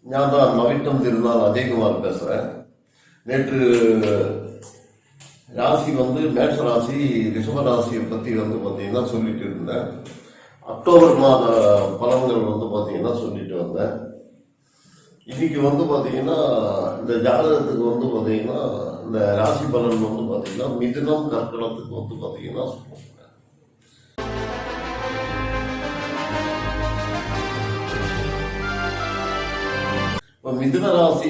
நான் தான் மகிட்டம் திருநாள் அஜய்குமார் பேசுறேன். நேற்று ராசி மேஷ ராசி ரிஷப ராசியை பத்தி பாத்தீங்கன்னா சொல்லிட்டு இருந்தேன். அக்டோபர் மாத பலன்கள் பாத்தீங்கன்னா சொல்லிட்டு வந்தேன். இன்னைக்கு பாத்தீங்கன்னா இந்த ஜாதகத்துக்கு பாத்தீங்கன்னா இந்த ராசி பலன் பாத்தீங்கன்னா மிதுனம் கர்க்கடத்துக்கு பாத்தீங்கன்னா சொல்லுவாங்க. இப்போ மிதுன ராசி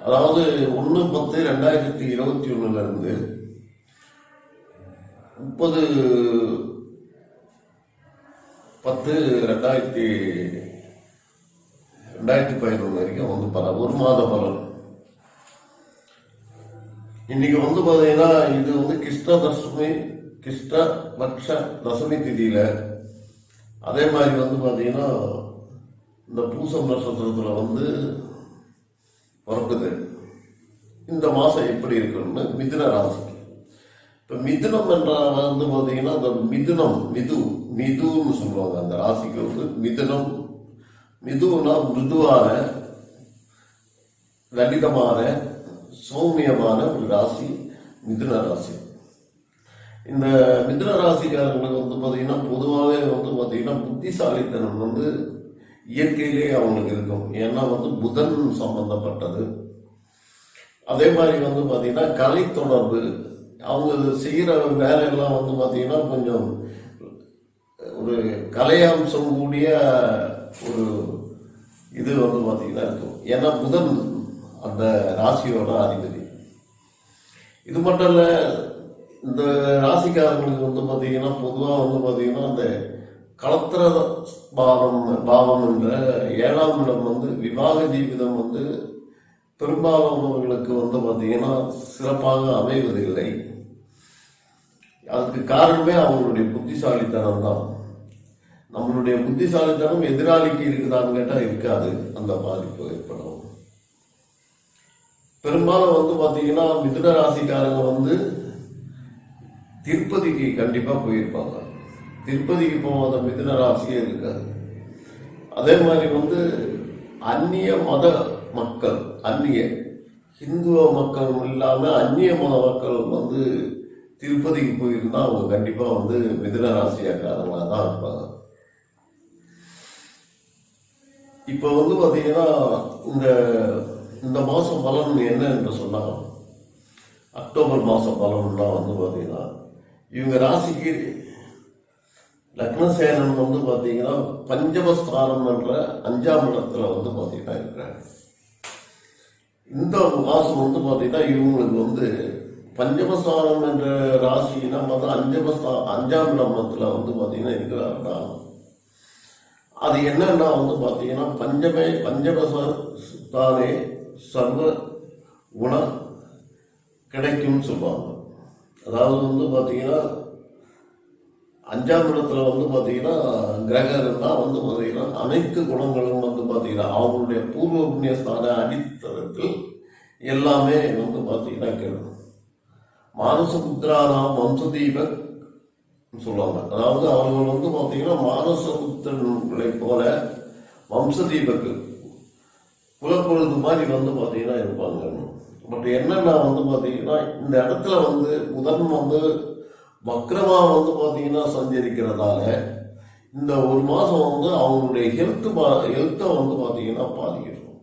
அதாவது 1/10/2021 இருந்து 30/10/2011 வரைக்கும் பல ஒரு மாத பலன். இன்னைக்கு பாத்தீங்கன்னா இது கிருஷ்ண தசமி, கிருஷ்ண பட்ச தசமி திதியில, அதே மாதிரி பாத்தீங்கன்னா இந்த பூசம் நட்சத்திரத்துல பிறக்குது. இந்த மாசம் எப்படி இருக்குன்னு மிதுன ராசி. இப்ப மிதுனம் என்ற பாத்தீங்கன்னா இந்த மிதுனம் மிதுன்னு சொல்லுவாங்க. அந்த ராசிக்கு மிதுனம், மிதுனா மிருதுவான, லலிதமான, சௌமியமான ஒரு ராசி மிதுன ராசி. இந்த மிதுன ராசிக்காரங்களுக்கு பாத்தீங்கன்னா பொதுவாகவே பாத்தீங்கன்னா புத்திசாலித்தனம் இயற்கையிலே அவங்களுக்கு இருக்கும். ஏன்னா புதன் சம்பந்தப்பட்டது. அதே மாதிரி பாத்தீங்கன்னா கலை தொடர்பு, அவங்க செய்யற வேலையெல்லாம் பாத்தீங்கன்னா கொஞ்சம் ஒரு கலையம்சம் கூடிய ஒரு இது பாத்தீங்கன்னா இருக்கும். ஏன்னா புதன் அந்த ராசியோட அதிபதி. இது மட்டும் இல்ல, இந்த ராசிக்காரங்களுக்கு பாத்தீங்கன்னா பொதுவா பாத்தீங்கன்னா அந்த களத்திர பாவம் என்ற 7ஆம் இடம் விவாக ஜீவிதம் பெரும்பாலானவர்களுக்கு பாத்தீங்கன்னா சிறப்பாக அமைவதில்லை. அதுக்கு காரணமே அவங்களுடைய புத்திசாலித்தனம் தான். நம்மளுடைய புத்திசாலித்தனம் எதிராளிக்கு இருக்குதான்னு கேட்டா இருக்காது. அந்த பாதிப்பு ஏற்படும். பெரும்பாலும் பாத்தீங்கன்னா மிதுன ராசிக்காரங்க திருப்பதிக்கு கண்டிப்பா போயிருப்பாங்க. திருப்பதிக்கு போகாத மிதுன ராசியே இருக்காது. அதே மாதிரி அந்நிய மத மக்கள், அந்நிய ஹிந்துவ மக்கள் இல்லாம அந்நிய மத மக்கள் திருப்பதிக்கு போயிருந்தா அவங்க கண்டிப்பா மிதுன ராசியாக்காரங்களா தான் இருப்பாங்க. இப்ப பாத்தீங்கன்னா இந்த மாசம் பலன் என்ன என்று சொன்னா, அக்டோபர் மாசம் பலன்னா பாத்தீங்கன்னா இவங்க ராசிக்கு லக்னசேனன் பாத்தீங்கன்னா பஞ்சமஸ்தானம் என்ற 5ஆம் இடத்துல பாத்தீங்கன்னா இருக்கிறாங்க. இந்த மாசம் பாத்தீங்கன்னா இவங்களுக்கு பஞ்சமஸ்தானம் என்ற ராசினா 5ஆம் இடத்துல பாத்தீங்கன்னா இருக்கிறாருன்னா அது என்னன்னா பாத்தீங்கன்னா பஞ்சமஸ்தானே சர்வ குண கிடைக்கும்னு சொல்லுவாங்க. அதாவது பாத்தீங்கன்னா 5ஆம் இடத்துல பாத்தீங்கன்னா கிரகம் தான் பாத்தீங்கன்னா அனைத்து குணங்களும் பாத்தீங்கன்னா அவங்களுடைய பூர்வ புண்ணியஸ்தான அடித்தளத்தில் எல்லாமே பாத்தீங்கன்னா கேட்கும். மானசபுத்திரானாம் வம்சதீபக் சொல்லுவாங்க. அதாவது அவர்கள் பாத்தீங்கன்னா மானசபுத்திரர்களை போல வம்சதீபக்கு குலப்பொழுது மாதிரி பாத்தீங்கன்னா இருப்பாங்க. பட் என்னன்னா பாத்தீங்கன்னா இந்த இடத்துல புதன் வக்ரமா பாத்தீங்கன்னா சஞ்சரிக்கிறதால இந்த ஒரு மாசம் அவங்களுடைய ஹெல்த்தை பாத்தீங்கன்னா பாதிக்கணும்.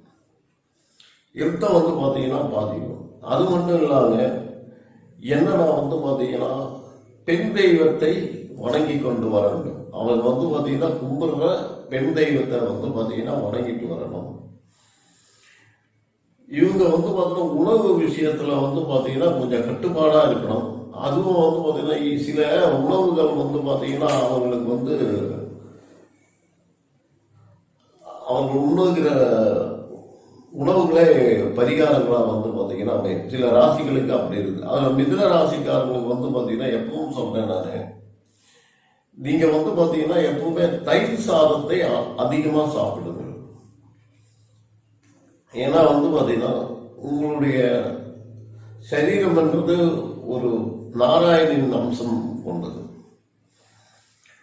ஹெல்த்தை பாத்தீங்கன்னா பாதிக்கணும். அது மட்டும் இல்லாம என்னன்னா பாத்தீங்கன்னா பெண் தெய்வத்தை வணங்கி கொண்டு வரணும். அவன் பாத்தீங்கன்னா கும்பிடுற பெண் தெய்வத்தை பாத்தீங்கன்னா வணங்கிட்டு வரணும். இவங்க பாத்தீங்கன்னா உணவு விஷயத்துல பாத்தீங்கன்னா கொஞ்சம் கட்டுப்பாடா இருக்கணும். அதுவும் பாத்தீங்கன்னா சில உணவுகள் பாத்தீங்கன்னா அவங்களுக்கு அவங்க உண்ணுகிற உணவுகளே பரிகாரங்களா பாத்தீங்கன்னா சில ராசிகளுக்கு அப்படி இருக்கு. அதுல மிதுன ராசிக்காரங்களுக்கு பாத்தீங்கன்னா எப்பவும் சொல்றேன் நானு, நீங்க பாத்தீங்கன்னா எப்பவுமே தயிர் சாதத்தை அதிகமா சாப்பிடுங்க. ஏன்னா பாத்தீங்கன்னா உங்களுடைய சரீரம் என்றது ஒரு நாராயணின் அம்சம் கொண்டது.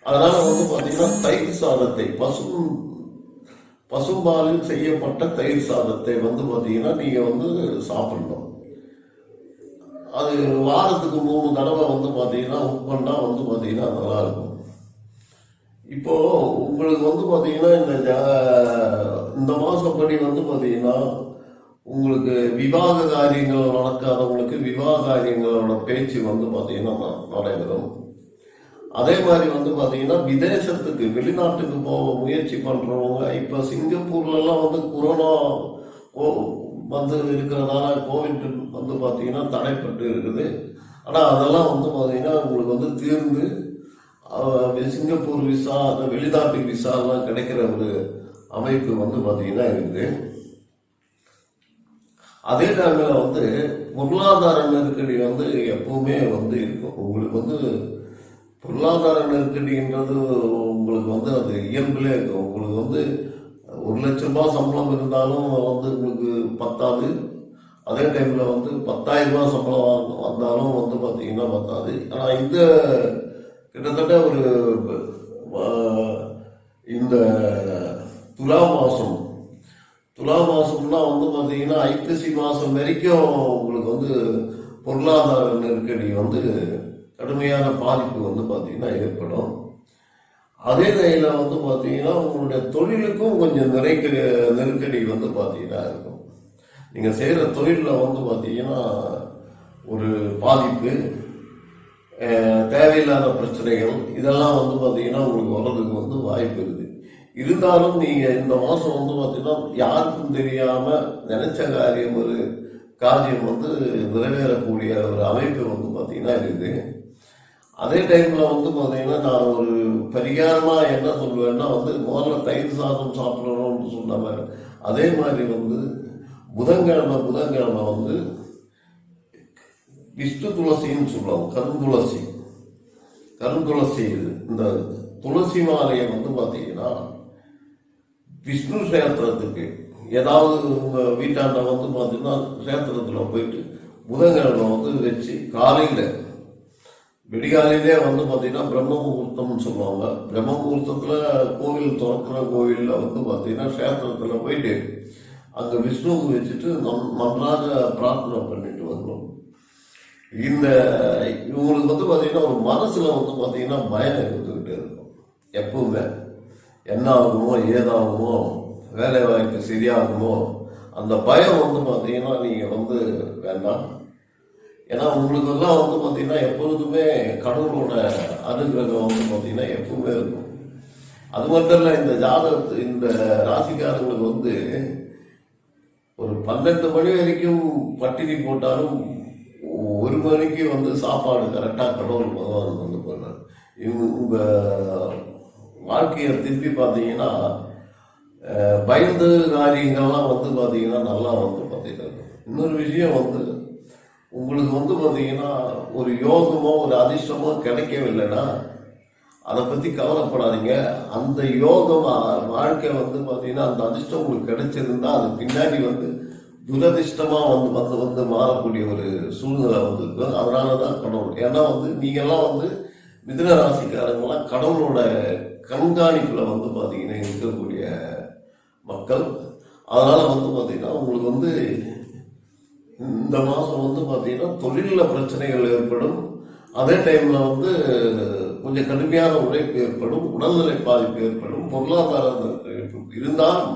அதனால பாத்தீங்கன்னா தயிர் சாதத்தை பசும்பாலில் செய்யப்பட்ட தயிர் சாதத்தை வந்து பார்த்தீங்கன்னா நீங்கள் வந்து சாப்பிடணும். அது வாரத்துக்கு 3 தடவை வந்து பார்த்தீங்கன்னா உட்பண்ணா வந்து பார்த்தீங்கன்னா நல்லா இருக்கும். இப்போ உங்களுக்கு வந்து பார்த்தீங்கன்னா இந்த மாசப்படி வந்து பார்த்தீங்கன்னா உங்களுக்கு விவாக காரியங்கள் நடக்காதவங்களுக்கு விவாக காரியங்களோட பேச்சு வந்து பார்த்தீங்கன்னா நடைபெறும். அதே மாதிரி வந்து பார்த்தீங்கன்னா விதேசத்துக்கு வெளிநாட்டுக்கு போக முயற்சி பண்ணுறவங்க இப்போ சிங்கப்பூர்லலாம் வந்து கொரோனா வந்து இருக்கிறதால கோவிட் வந்து பார்த்தீங்கன்னா தடைப்பட்டு இருக்குது. ஆனால் அதெல்லாம் வந்து பார்த்தீங்கன்னா உங்களுக்கு வந்து தீர்ந்து சிங்கப்பூர் விசா அந்த வெளிநாட்டு விசாலாம் கிடைக்கிற ஒரு அமைப்பு வந்து பார்த்தீங்கன்னா இருக்குது. அதே டைமில் வந்து பொருளாதார நெருக்கடி வந்து எப்பவுமே வந்து இருக்கும். உங்களுக்கு வந்து பொருளாதார நெருக்கடின்றது உங்களுக்கு வந்து அது இயல்பிலே இருக்கும். உங்களுக்கு வந்து 1 லட்ச ரூபாய் சம்பளம் இருந்தாலும் வந்து உங்களுக்கு பத்தாது. அதே டைமில் வந்து 10,000 ரூபாய் சம்பளம் வந்தாலும் வந்து பார்த்தீங்கன்னா பத்தாது. ஆனால் இந்த கிட்டத்தட்ட ஒரு இந்த துலா மாசம்னா வந்து பார்த்தீங்கன்னா ஐப்பசி மாதம் வரைக்கும் உங்களுக்கு வந்து பொருளாதார நெருக்கடி வந்து கடுமையான பாதிப்பு வந்து பார்த்தீங்கன்னா ஏற்படும். அதே நேரில் வந்து பார்த்தீங்கன்னா உங்களுடைய தொழிலுக்கும் கொஞ்சம் நெருக்கடி வந்து பார்த்தீங்கன்னா இருக்கும். நீங்கள் செய்கிற தொழிலில் வந்து பார்த்தீங்கன்னா ஒரு பாதிப்பு, தேவையில்லாத பிரச்சனைகள் இதெல்லாம் வந்து பார்த்தீங்கன்னா உங்களுக்கு வர்றதுக்கு வந்து வாய்ப்பு இருக்குது. இருந்தாலும் நீங்கள் இந்த மாதம் வந்து பார்த்தீங்கன்னா யாருக்கும் தெரியாமல் நினைச்ச காரியம் வந்து நிறைவேறக்கூடிய ஒரு அமைப்பு வந்து பார்த்தீங்கன்னா இருக்குது. அதே டைமில் வந்து பார்த்தீங்கன்னா நான் ஒரு பரிகாரமாக என்ன சொல்லுவேன்னா வந்து முதல்ல தயிர் சாதம் சாப்பிடணும்னு சொன்ன மாதிரி அதே மாதிரி வந்து புதன்கிழமை வந்து விஷ்ணு துளசின்னு சொல்லுவாங்க. கருந்துளசி இந்த துளசி மாலையை வந்து பார்த்தீங்கன்னா விஷ்ணு கஷேத்திரத்துக்கு ஏதாவது உங்கள் வீட்டாண்ட வந்து பார்த்தீங்கன்னா கஷேத்திரத்தில் போயிட்டு புதன்கிழமை வந்து வச்சு விடிகாலையிலே வந்து பார்த்தீங்கன்னா பிரம்ம முகூர்த்தம்னு சொல்லுவாங்க. பிரம்ம முகூர்த்தத்தில் கோவில் திறக்கிற கோவிலில் வந்து பார்த்தீங்கன்னா கஷேத்திரத்தில் போயிட்டு அங்கே விஷ்ணுவுக்கு வச்சுட்டு நன்றாக பிரார்த்தனை பண்ணிட்டு வரணும். இவங்களுக்கு வந்து பார்த்தீங்கன்னா ஒரு மனசில் வந்து பார்த்தீங்கன்னா பயம் இருந்துக்கிட்டே இருக்கும். எப்பவுமே என்ன ஆகுமோ ஏதாகுமோ வேலை வாய்ப்பு சரியாகுமோ அந்த பயம் வந்து பார்த்தீங்கன்னா நீங்கள் வந்து வேண்டாம். ஏன்னா உங்களுக்கு எல்லாம் வந்து பார்த்தீங்கன்னா எப்பொழுதுமே கடவுளோட அனுகிரகம் வந்து பார்த்தீங்கன்னா எப்பவுமே இருக்கும். அது மட்டும் இல்லை, இந்த ராசிக்காரங்களுக்கு வந்து ஒரு 12 மணி வரைக்கும் பட்டினி போட்டாலும் 1 மணிக்கு வந்து சாப்பாடு கரெக்டாக கடவுள் பகவான் வந்து பண்ணார். இவங்க வாழ்க்கையை திருப்பி பார்த்தீங்கன்னா பயந்து காரியங்கள்லாம் வந்து பார்த்தீங்கன்னா நல்லா வந்து பார்த்தீங்கன்னா இன்னொரு விஷயம் வந்து உங்களுக்கு வந்து பார்த்தீங்கன்னா ஒரு யோகமோ ஒரு அதிர்ஷ்டமோ கிடைக்கவில்லைன்னா அதை பற்றி கவலைப்படாதீங்க. அந்த யோகம் வாழ்க்கை வந்து பார்த்தீங்கன்னா அந்த அதிர்ஷ்டம் உங்களுக்கு கிடைச்சிருந்தா அது பின்னாடி வந்து துரதிர்ஷ்டமாக வந்து மாறக்கூடிய ஒரு சூழ்நிலை வந்து இருக்கும். அதனால தான் கடவுள். ஏன்னா வந்து நீங்கள்லாம் வந்து மிதுன ராசிக்காரங்களாம் கடவுளோட கண்காணிப்பில் வந்து பார்த்தீங்கன்னா இருக்கக்கூடிய மக்கள். அதனால் வந்து பார்த்தீங்கன்னா உங்களுக்கு வந்து இந்த மாதம் வந்து பார்த்தீங்கன்னா தொழிலில் பிரச்சனைகள் ஏற்படும். அதே டைமில் வந்து கொஞ்சம் கடுமையான உழைப்பு ஏற்படும், உடல்நிலை பாதிப்பு ஏற்படும், பொருளாதார இருந்தாலும்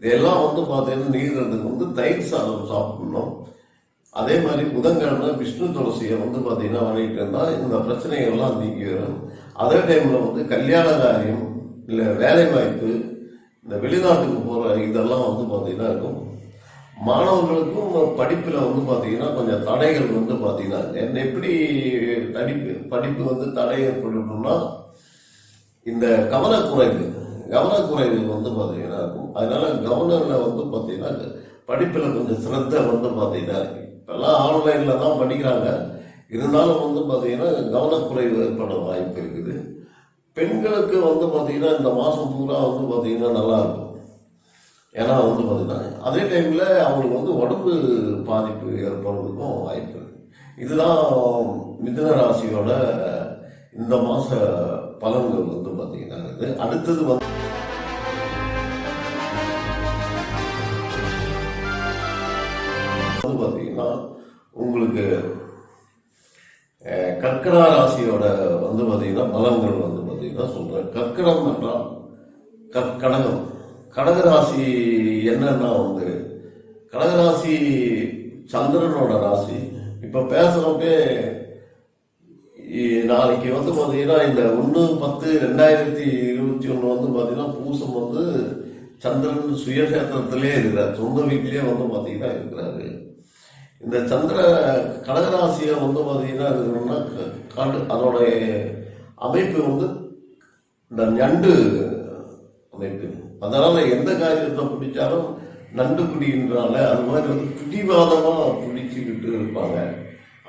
இதெல்லாம் வந்து பார்த்தீங்கன்னா நீங்கிறதுக்கு வந்து தயிர் சாதம் சாப்பிடணும். அதே மாதிரி புதன்கிழமை விஷ்ணு துளசியை வந்து பார்த்தீங்கன்னா வணங்கிட்டு இருந்தால் இந்த பிரச்சனைகள்லாம் நீங்கி வரும். அதே டைமில் வந்து கல்யாண காரியம் இல்லை வேலை வாய்ப்பு இந்த வெளிநாட்டுக்கு போகிற இதெல்லாம் வந்து பார்த்தீங்கன்னா இருக்கும். மாணவர்களுக்கும் படிப்பில் வந்து பார்த்தீங்கன்னா கொஞ்சம் தடைகள் வந்து பார்த்தீங்கன்னா என்ன எப்படி படிப்பு வந்து தடை ஏற்படணும்னா இந்த கவனக்குறைவு வந்து பார்த்தீங்கன்னா இருக்கும். அதனால கவர்னரில் வந்து பார்த்தீங்கன்னா படிப்பில் கொஞ்சம் சிரத்தை வந்து பார்த்தீங்கன்னா இருக்கு. இப்போல்லாம் ஆன்லைனில் தான் படிக்கிறாங்க. இருந்தாலும் வந்து பார்த்தீங்கன்னா கவனக்குறைவு ஏற்பட வாய்ப்பு இருக்குது. பெண்களுக்கு வந்து பார்த்தீங்கன்னா இந்த மாதம் பூரா வந்து பார்த்தீங்கன்னா நல்லா இருக்கும். ஏன்னா வந்து பார்த்தீங்கன்னா அதே டைமில் அவங்களுக்கு வந்து உடம்பு பாதிப்பு ஏற்படுறதுக்கும் வாய்ப்பு இருக்குது. இதுதான் மிதுன ராசியோட இந்த மாத பலன்கள் வந்து பார்த்தீங்கன்னா இருக்குது. அடுத்தது வந்து வந்து பார்த்தீங்கன்னா உங்களுக்கு கர்க்கடா ராசியோட வந்து பார்த்தீங்கன்னா பலன்கள் வந்து பார்த்தீங்கன்னா சொல்கிறேன். கர்க்கடம் என்றால் கடகம். கடகராசி என்னன்னா வந்து கடகராசி சந்திரனோட ராசி. இப்போ பேசுகிறப்பே நாளைக்கு வந்து பார்த்தீங்கன்னா இந்த 1/10/2021 வந்து பார்த்தீங்கன்னா பூசம் வந்து சந்திரன் சுயசேத்திரத்திலே இருக்கிறார், சொந்த வீட்டிலே வந்து பார்த்தீங்கன்னா இருக்கிறாரு. இந்த சந்திர கடகராசியை வந்து பார்த்தீங்கன்னா இருக்கணும்னா அதோடைய அமைப்பு வந்து இந்த நண்டு அமைப்பு. அதனால எந்த காரியத்தை பிடிச்சாலும் நண்டு பிடிக்கின்றால அது மாதிரி வந்து பிடிவாதமாக பிடிச்சிக்கிட்டு இருப்பாங்க.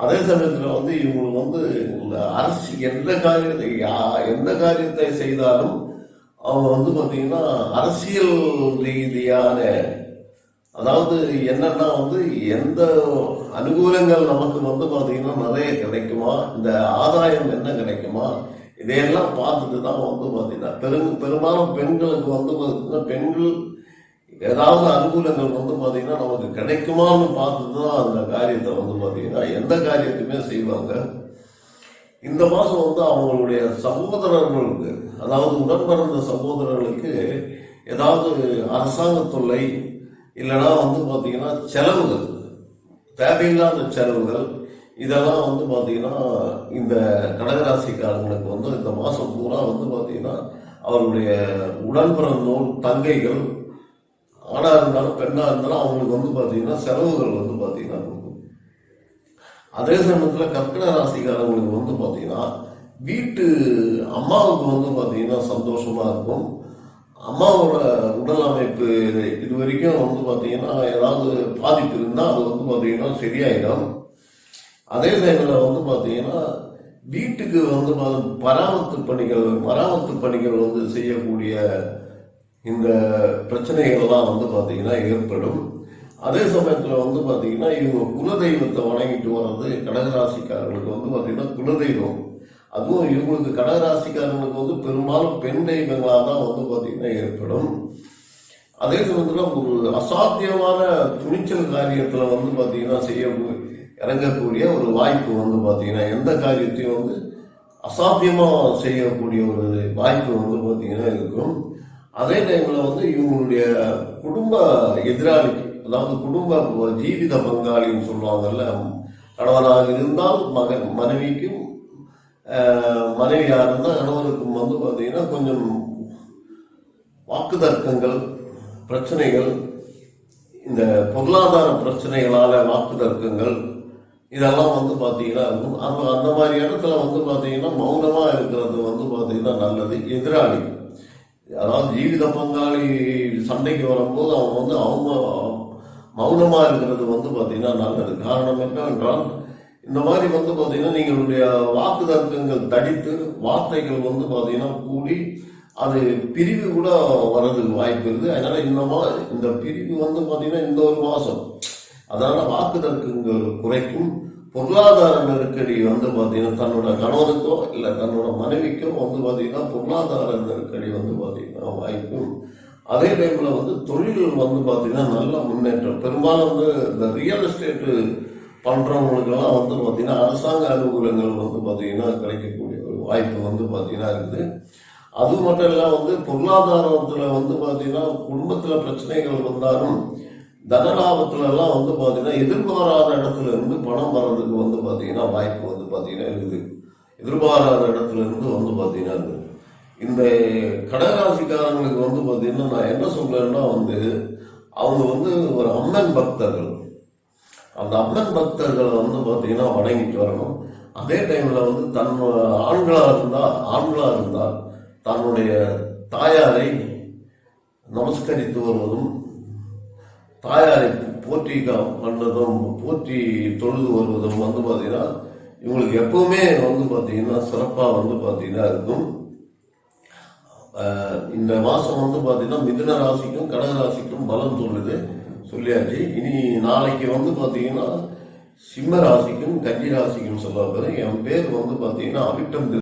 அதே சமயத்தில் வந்து இவங்களுக்கு வந்து அரசு எந்த காரியத்தை செய்தாலும் அவங்க வந்து பார்த்தீங்கன்னா அரசியல் ரீதியான, அதாவது என்னன்னா வந்து எந்த அனுகூலங்கள் நமக்கு வந்து பார்த்தீங்கன்னா நிறைய கிடைக்குமா, இந்த ஆதாயம் என்ன கிடைக்குமா, இதையெல்லாம் பார்த்துட்டு தான் வந்து பார்த்தீங்கன்னா பெரும்பாலும் பெண்களுக்கு வந்து பார்த்தீங்கன்னா பெண்கள் ஏதாவது அனுகூலங்கள் வந்து பார்த்தீங்கன்னா நமக்கு கிடைக்குமான்னு பார்த்துட்டு தான் அந்த காரியத்தை வந்து பார்த்தீங்கன்னா எந்த காரியத்தையுமே செய்வாங்க. இந்த மாதம் வந்து அவங்களுடைய சகோதரர்களுக்கு, அதாவது உடன் பிறந்த சகோதரர்களுக்கு ஏதாவது அரசாங்க தொல்லை இல்லைன்னா வந்து பார்த்தீங்கன்னா செலவுகள், தேவையில்லாத செலவுகள், இதெல்லாம் வந்து பார்த்தீங்கன்னா இந்த கடகராசிக்காரங்களுக்கு வந்து இந்த மாதம் பூரா வந்து பார்த்தீங்கன்னா அவருடைய உடன் பிறந்தோர் தங்கைகள் ஆணாக இருந்தாலும் பெண்ணாக இருந்தாலும் அவங்களுக்கு வந்து பார்த்தீங்கன்னா செலவுகள் வந்து பார்த்தீங்கன்னா கொடுக்கும். அதே சமயத்தில் கர்க்கட ராசிக்காரங்களுக்கு வந்து பார்த்தீங்கன்னா வீட்டு அம்மாவுக்கு வந்து பார்த்தீங்கன்னா சந்தோஷமா இருக்கும். அம்மாவோட உடல் அமைப்பு இது வரைக்கும் வந்து பார்த்தீங்கன்னா ஏதாவது பாதிப்பு இருந்தால் அது வந்து பார்த்தீங்கன்னா சரியாயிடும். அதே டைமில் வந்து பார்த்தீங்கன்னா வீட்டுக்கு வந்து மராமத்து பணிகள் வந்து செய்யக்கூடிய இந்த பிரச்சனைகள்லாம் வந்து பார்த்தீங்கன்னா ஏற்படும். அதே சமயத்தில் வந்து பார்த்தீங்கன்னா இவங்க குலதெய்வத்தை வணங்கிட்டு வர்றது கடகராசிக்காரர்களுக்கு வந்து பார்த்தீங்கன்னா குலதெய்வம், அதுவும் இவங்களுக்கு கடகராசிக்காரங்களுக்கு வந்து பெரும்பாலும் பெண் தெய்வங்களாக தான் வந்து பார்த்தீங்கன்னா ஏற்படும். அதே சமயத்தில் ஒரு அசாத்தியமான துணிச்சல் காரியத்தில் வந்து பார்த்தீங்கன்னா இறங்கக்கூடிய ஒரு வாய்ப்பு வந்து பார்த்தீங்கன்னா எந்த காரியத்தையும் வந்து அசாத்தியமாக செய்யக்கூடிய ஒரு வாய்ப்பு வந்து பார்த்தீங்கன்னா இருக்கும். அதே டைமில் வந்து இவங்களுடைய குடும்ப எதிராளிக்கு, அதாவது குடும்ப ஜீவித பங்காளின்னு சொல்லுவாங்கல்ல, கணவனாக இருந்தால் மனைவிக்கும், மனைவியாக இருந்தால் கணவனுக்கும் வந்து பார்த்தீங்கன்னா கொஞ்சம் வாக்குதர்க்கங்கள், பிரச்சனைகள், இந்த பொருளாதார பிரச்சனைகளால் வாக்குதர்க்கங்கள் இதெல்லாம் வந்து பார்த்தீங்கன்னா இருக்கும். அந்த மாதிரி இடத்துல வந்து பார்த்தீங்கன்னா மௌனமாக இருக்கிறது வந்து பார்த்தீங்கன்னா நல்லது. எதிராளி, அதாவது ஜீவித பங்காளி சண்டைக்கு வரும்போது அவங்க மௌனமாக இருக்கிறது வந்து பார்த்தீங்கன்னா நல்லது. காரணம் என்னவென்றால் இந்த மாதிரி வந்து பார்த்தீங்கன்னா நீங்களுடைய வாக்குதர்க்கங்கள் தடித்து வார்த்தைகள் வந்து பார்த்தீங்கன்னா கூடி அது பிரிவு கூட வர்றதுக்கு வாய்ப்பு இருக்குது. அதனால இந்த பிரிவு வந்து பார்த்தீங்கன்னா இந்த ஒரு மாதம் அதனால வாக்குதர்க்கங்கள் குறைக்கும். பொருளாதார நெருக்கடி வந்து பார்த்தீங்கன்னா தன்னோட கணவனுக்கோ இல்லை தன்னோட மனைவிக்கோ வந்து பார்த்தீங்கன்னா பொருளாதார நெருக்கடி வந்து பார்த்தீங்கன்னா வாய்க்கும். அதே டைமில் வந்து தொழில்கள் வந்து பார்த்தீங்கன்னா நல்ல முன்னேற்றம். பெரும்பாலும் வந்து இந்த ரியல் எஸ்டேட்டு பண்ணுறவங்களுக்கெல்லாம் வந்து பார்த்தீங்கன்னா அரசாங்க அனுகூலங்கள் வந்து பார்த்தீங்கன்னா கிடைக்கக்கூடிய ஒரு வாய்ப்பு வந்து பார்த்தீங்கன்னா இருக்குது. அது மட்டும் இல்லாமல் வந்து பொருளாதாரத்தில் வந்து பார்த்தீங்கன்னா குடும்பத்தில் பிரச்சனைகள் வந்தாலும் தனலாபத்துலலாம் வந்து பார்த்தீங்கன்னா எதிர்பாராத இடத்துல இருந்து பணம் வர்றதுக்கு வந்து பார்த்தீங்கன்னா வாய்ப்பு வந்து பார்த்தீங்கன்னா இருக்குது. எதிர்பாராத இடத்துல இருந்து வந்து பார்த்தீங்கன்னா இருக்குது. இந்த கடகராசிக்காரங்களுக்கு வந்து பார்த்தீங்கன்னா நான் என்ன சொல்றேன்னா வந்து அவங்க வந்து ஒரு அம்மன் பக்தர்கள். அந்த அம்மன் பக்தர்களை வந்து பார்த்தீங்கன்னா வணங்கிட்டு வரணும். அதே டைமில் வந்து ஆண்களாக இருந்தால் தன்னுடைய தாயாரை நமஸ்கரித்து வருவதும், தாயாரை போற்றி பண்ணதும், போற்றி தொழுது வருவதும் வந்து பார்த்தீங்கன்னா இவங்களுக்கு எப்பவுமே வந்து பார்த்தீங்கன்னா சிறப்பாக வந்து பார்த்தீங்கன்னா இருக்கும். இந்த மாதம் வந்து பார்த்தீங்கன்னா மிதுன ராசிக்கும் கடகராசிக்கும் பலம் சொல்லியாச்சு. இனி நாளைக்கு வந்து பார்த்தீங்கன்னா சிம்ம ராசிக்கும் கன்னி ராசிக்கும் சொல்ல போகிறேன். என் பேர் வந்து பார்த்தீங்கன்னா அவிட்டம்